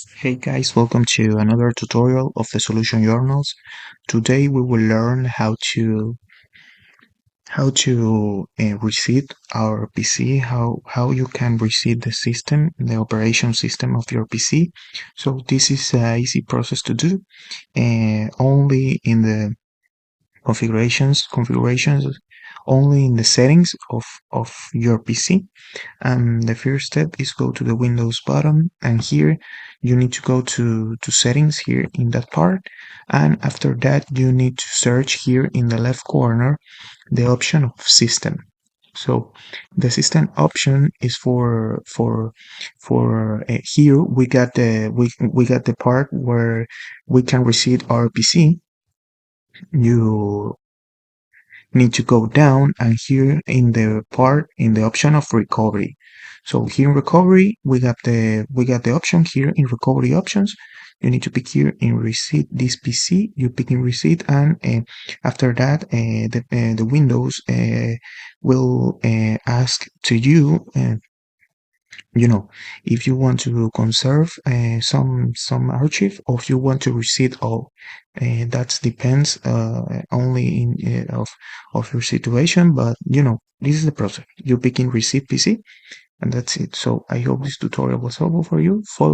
Hey guys, welcome to another tutorial of the Solution Journals. Today we will learn how to reset our PC, how you can reset the system, the operation system of your PC. So this is an easy process to do, only in the configurations, only in the settings of your PC. And the first step is go to the Windows button, and here you need to go to settings here in that part, and after that you need to search here in the left corner the option of system. So the system option is for here we got the part where we can reset our PC. You need to go down, and here in the option of recovery. So here in recovery we got the option here in recovery options. You need to pick here in reset this PC. You pick in reset, and after that the Windows will ask to you, if you want to conserve some archive, or if you want to reset all. That depends only in of your situation, but this is the process. You pick in reset PC, and that's it. So I hope this tutorial was helpful for you. Follow